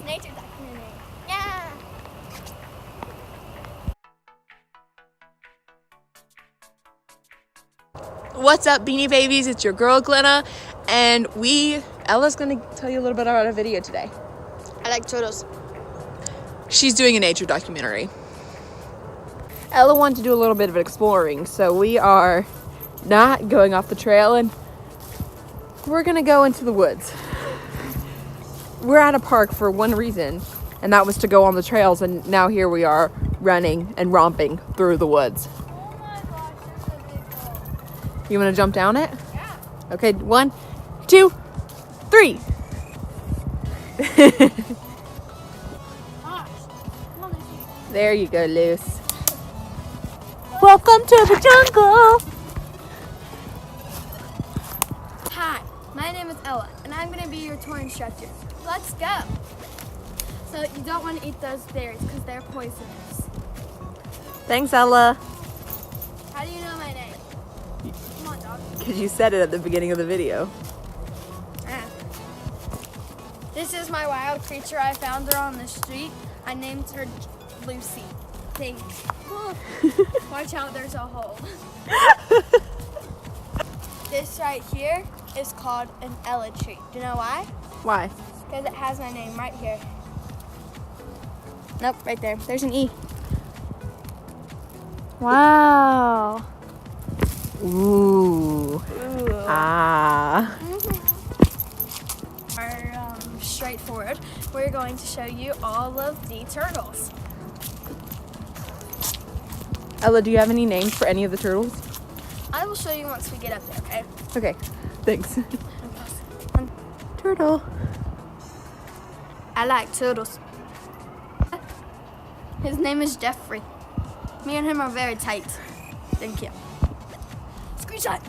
nature documentary. Yeah. What's up, Beanie Babies? It's your girl Glenna, and Ella's gonna tell you a little bit about our video today. I like turtles. She's doing a nature documentary. Ella wanted to do a little bit of exploring, so we are not going off the trail and we're gonna go into the woods. We're at a park for one reason, and that was to go on the trails, and now here we are running and romping through the woods. Oh my gosh, there's a big hole. You wanna jump down it? Yeah. Okay, 1, 2, 3. Gosh. Come on, Lucy. There you go, Luce. Welcome to the jungle. Hi, my name is Ella, and I'm going to be your tour instructor. Let's go. So you don't want to eat those berries because they're poisonous. Thanks, Ella. How do you know my name? Come on, dog. Because you said it at the beginning of the video. This is my wild creature. I found her on the street. I named her Lucy. Thanks. Watch out, there's a hole. This right here is called an Ella tree. Do you know why? Why? Because it has my name right here. Nope, right there. There's an E. Wow. Ooh. Ah. Are straightforward. We're going to show you all of the turtles. Ella, do you have any names for any of the turtles? I will show you once we get up there, okay? Okay, thanks. Turtle. I like turtles. His name is Jeffrey. Me and him are very tight. Thank you. Screenshot.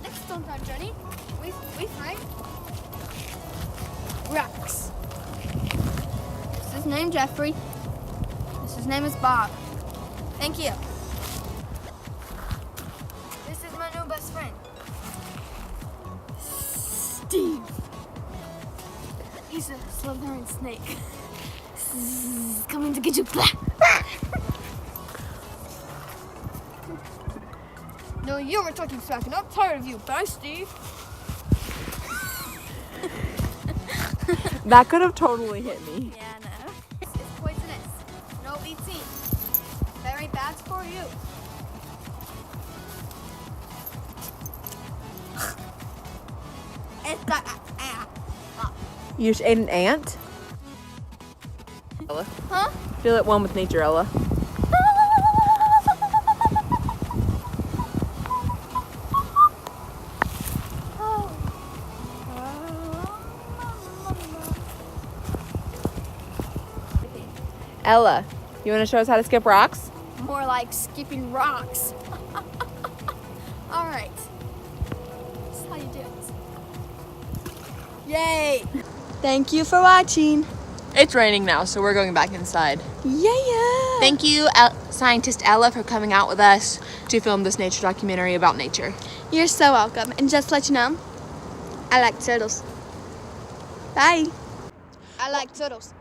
Next on our journey, we find rocks. This is his name Jeffrey. This his name is Bob. Thank you. This is my new best friend, Steve. He's a Slytherin snake. Coming to get you. No, you were talking smack, and I'm tired of you. Bye, Steve. That could have totally hit me. Yeah, no. It's poisonous. No eating. Very bad for you. It's the You just ate an ant? Ella. Huh? Feel at one with nature, Ella. Ella, you want to show us how to skip rocks? More like skipping rocks. All right. This is how you do it. Yay! Thank you for watching. It's raining now, so we're going back inside. Yeah. Thank you, scientist Ella, for coming out with us to film this nature documentary about nature. You're so welcome. And just to let you know, I like turtles. Bye. I like turtles.